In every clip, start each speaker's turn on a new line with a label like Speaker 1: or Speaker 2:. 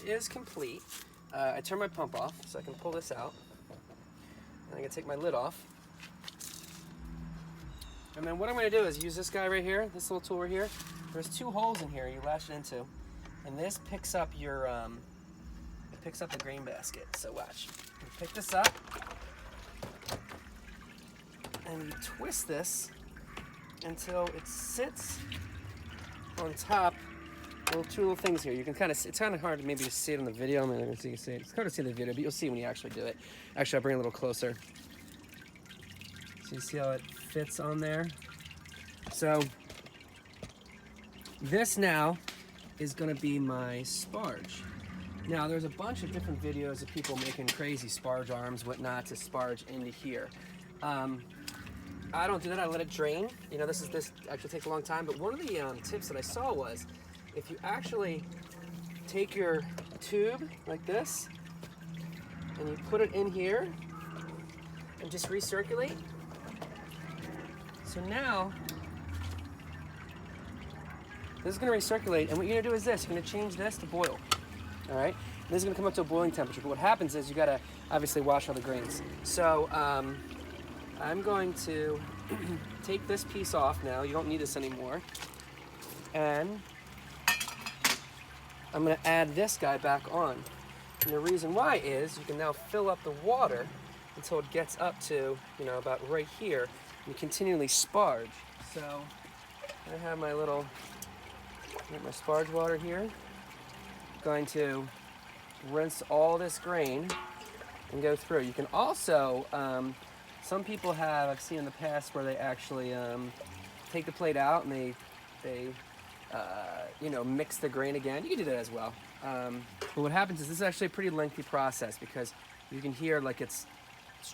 Speaker 1: is complete. I turn my pump off so I can pull this out. And I'm gonna take my lid off. And then what I'm gonna do is use this guy right here, this little tool right here. There's 2 holes in here you latch it into. And this picks up your, it picks up the grain basket. So watch. You pick this up, and you twist this until it sits on top. 2 little things here. You can kind of, it's kind of hard to maybe see it on the video. I mean, you can see it. It's hard to see the video, but you'll see when you actually do it. Actually, I'll bring it a little closer. So you see how it fits on there? So this now is gonna be my sparge. Now there's a bunch of different videos of people making crazy sparge arms, whatnot, to sparge into here. I don't do that, I let it drain. You know, this actually takes a long time, but one of the tips that I saw was, if you actually take your tube like this, and you put it in here, and just recirculate. So now, this is gonna recirculate, and what you're gonna do is this, you're gonna change this to boil, all right? This is gonna come up to a boiling temperature, but what happens is you gotta obviously wash all the grains. So I'm going to take this piece off now, you don't need this anymore, and I'm gonna add this guy back on. And the reason why is you can now fill up the water until it gets up to, you know, about right here, and you continually sparge. So I have my little, my sparge water here. Going to rinse all this grain and go through. You can also, some people have, I've seen in the past where they actually take the plate out and they you know, mix the grain again. You can do that as well. But what happens is this is actually a pretty lengthy process because you can hear like it's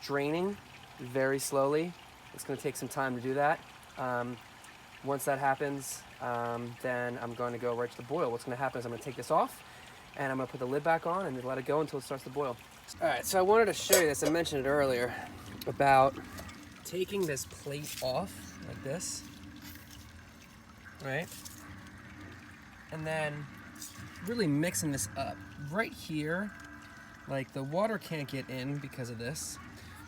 Speaker 1: draining very slowly. It's going to take some time to do that. Once that happens, then I'm going to go right to the boil. What's going to happen is I'm going to take this off and I'm going to put the lid back on and let it go until it starts to boil. All right, so I wanted to show you this. I mentioned it earlier about taking this plate off like this, right? And then really mixing this up. Right here, like the water can't get in because of this.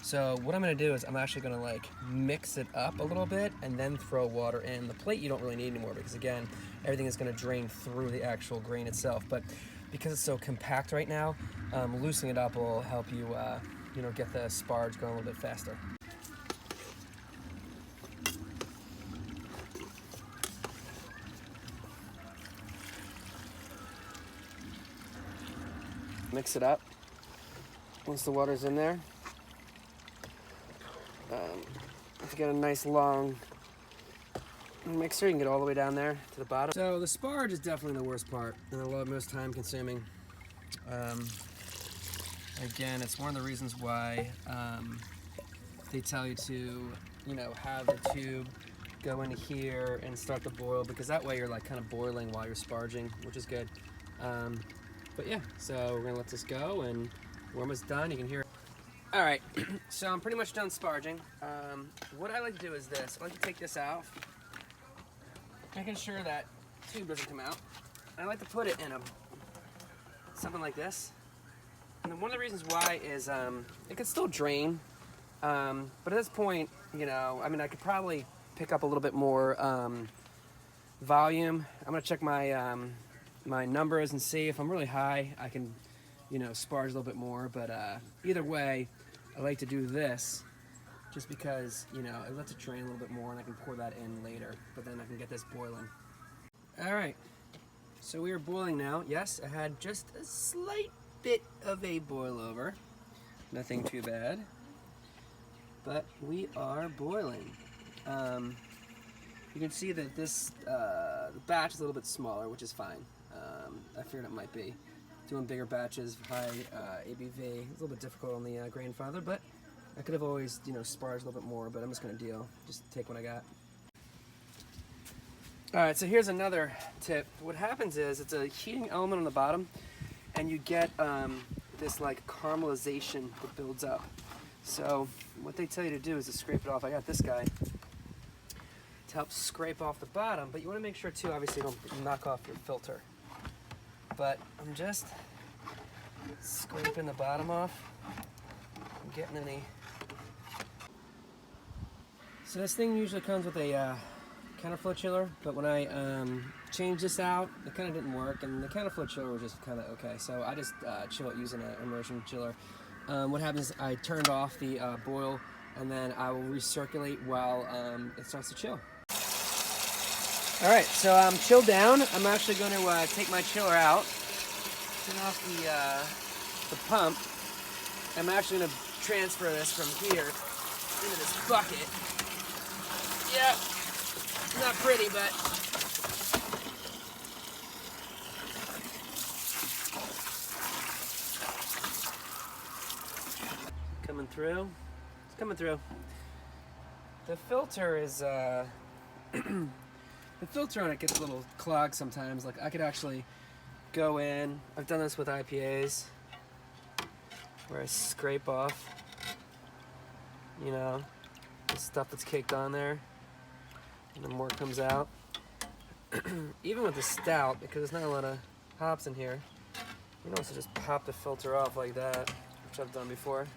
Speaker 1: So what I'm gonna do is I'm actually gonna like mix it up a little bit and then throw water in. The plate you don't really need anymore because again, everything is gonna drain through the actual grain itself. But because it's so compact right now, loosening it up will help you, you know, get the sparge going a little bit faster. Mix it up once the water's in there. If you get a nice long mixer, you can get all the way down there to the bottom. So the sparge is definitely the worst part and the most time consuming. Again, it's one of the reasons why they tell you to, you know, have the tube go into here and start to boil, because that way you're like kind of boiling while you're sparging, which is good. But yeah, so we're gonna let this go and we're almost done. You can hear it. All right, so I'm pretty much done sparging. What I like to do is this. I like to take this out, making sure that tube doesn't come out. I like to put it in something like this. And then one of the reasons why is it can still drain, but at this point, you know, I mean, I could probably pick up a little bit more volume. I'm gonna check my my numbers and see if I'm really high. I can, you know, sparge a little bit more. But either way, I like to do this just because, you know, it lets it drain a little bit more, and I can pour that in later. But then I can get this boiling. All right, so we are boiling now. Yes, I had just a slight bit of a boil over. Nothing too bad. But we are boiling. You can see that this the batch is a little bit smaller, which is fine. I figured it might be. Doing bigger batches, high ABV, it's a little bit difficult on the Grainfather, but I could have always, you know, sparged a little bit more, but I'm just gonna just take what I got. All right, so here's another tip. What happens is it's a heating element on the bottom, and you get this like caramelization that builds up. So what they tell you to do is to scrape it off. I got this guy to help scrape off the bottom, but you want to make sure too, obviously, you don't knock off your filter. But I'm just scraping the bottom off. I'm getting any. So this thing usually comes with a counterflow chiller, but when I changed this out, it kind of didn't work, and the counterflow chiller was just kind of okay. So I just chill it using an immersion chiller. What happens is I turned off the boil, and then I will recirculate while it starts to chill. All right, so I'm chilled down. I'm actually going to take my chiller out, turn off the pump. I'm actually going to transfer this from here into this bucket. Yeah, not pretty, but coming through. It's coming through. The filter is the filter on it gets a little clogged sometimes. Like I could actually go in. I've done this with IPAs where I scrape off, you know, the stuff that's caked on there, and then more comes out. Even with the stout, because there's not a lot of hops in here, you can also just pop the filter off like that, which I've done before.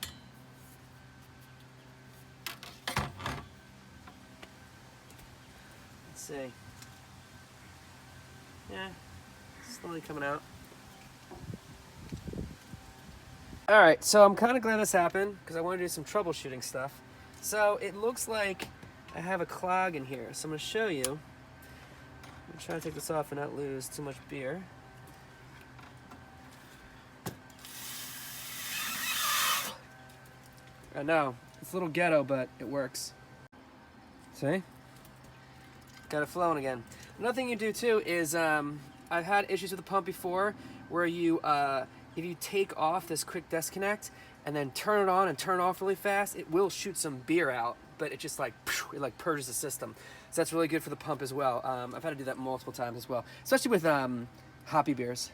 Speaker 1: Let's see. Yeah, slowly coming out. All right, so I'm kind of glad this happened because I want to do some troubleshooting stuff. So it looks like I have a clog in here, so I'm going to show you. I'm going to try to take this off and not lose too much beer. I know, it's a little ghetto, but it works. See? Got it flowing again. Another thing you do too is, I've had issues with the pump before where you, if you take off this quick disconnect and then turn it on and turn it off really fast, it will shoot some beer out, but it just like, it like purges the system. So that's really good for the pump as well. I've had to do that multiple times as well, especially with hoppy beers.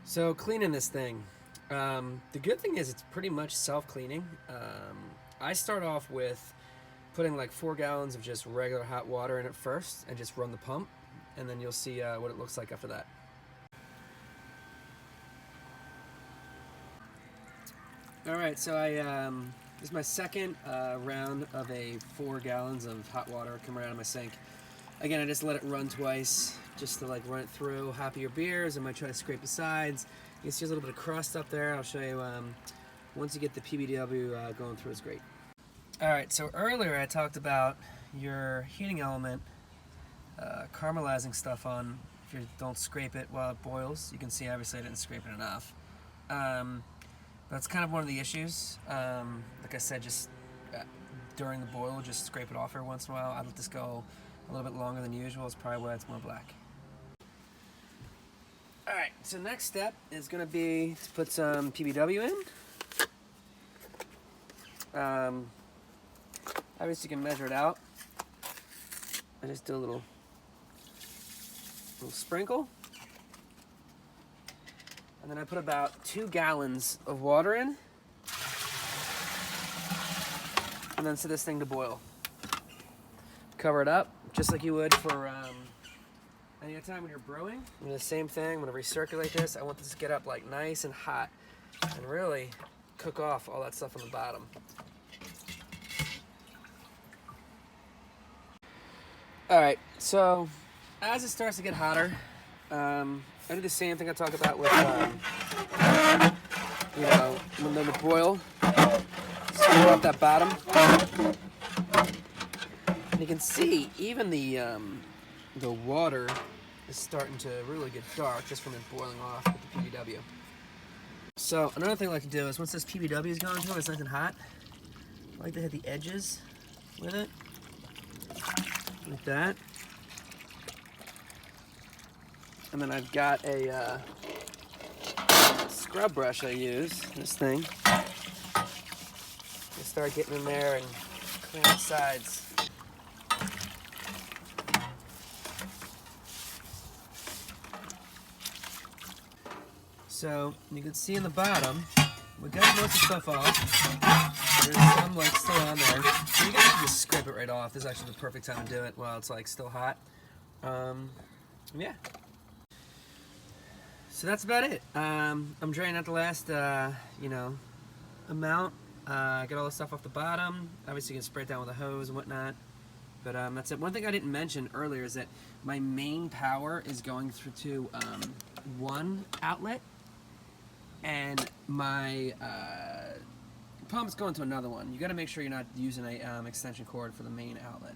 Speaker 1: So cleaning this thing. The good thing is it's pretty much self-cleaning. I start off with putting like 4 gallons of just regular hot water in it first and just run the pump, and then you'll see what it looks like after that. Alright, so this is my second round of a 4 gallons of hot water coming out of my sink. Again, I just let it run twice just to like run it through. Hoppier beers, I might try to scrape the sides. You can see a little bit of crust up there. I'll show you once you get the PBW going through, it's great. Alright, so earlier I talked about your heating element caramelizing stuff on if you don't scrape it while it boils. You can see obviously I didn't scrape it enough. That's kind of one of the issues. Like I said, just during the boil, just scrape it off every once in a while. I let this go a little bit longer than usual. It's probably why it's more black. Alright, so next step is going to be to put some PBW in. Obviously you can measure it out. I just do a little sprinkle. And then I put about 2 gallons of water in. And then set this thing to boil. Cover it up, just like you would for any other time when you're brewing. And the same thing, I'm gonna recirculate this. I want this to get up like nice and hot and really cook off all that stuff on the bottom. All right, so as it starts to get hotter, I do the same thing I talk about with, you know, when they're to boil. Stir off that bottom. And you can see even the water is starting to really get dark just from it boiling off with the PBW. So another thing I like to do is once this PBW is going through, it's nice and hot, I like to hit the edges with it, like that. And then I've got a scrub brush I use, this thing. I start getting in there and clean the sides. So you can see in the bottom, we got most of the stuff off. There's some like still on there. So you guys can just scrape it right off. This is actually the perfect time to do it while it's like still hot. Yeah. So that's about it. I'm draining out the last, amount. Get all the stuff off the bottom. Obviously, you can spray it down with a hose and whatnot. But that's it. One thing I didn't mention earlier is that my main power is going through to one outlet, and my pump's going to another one. You got to make sure you're not using a extension cord for the main outlet.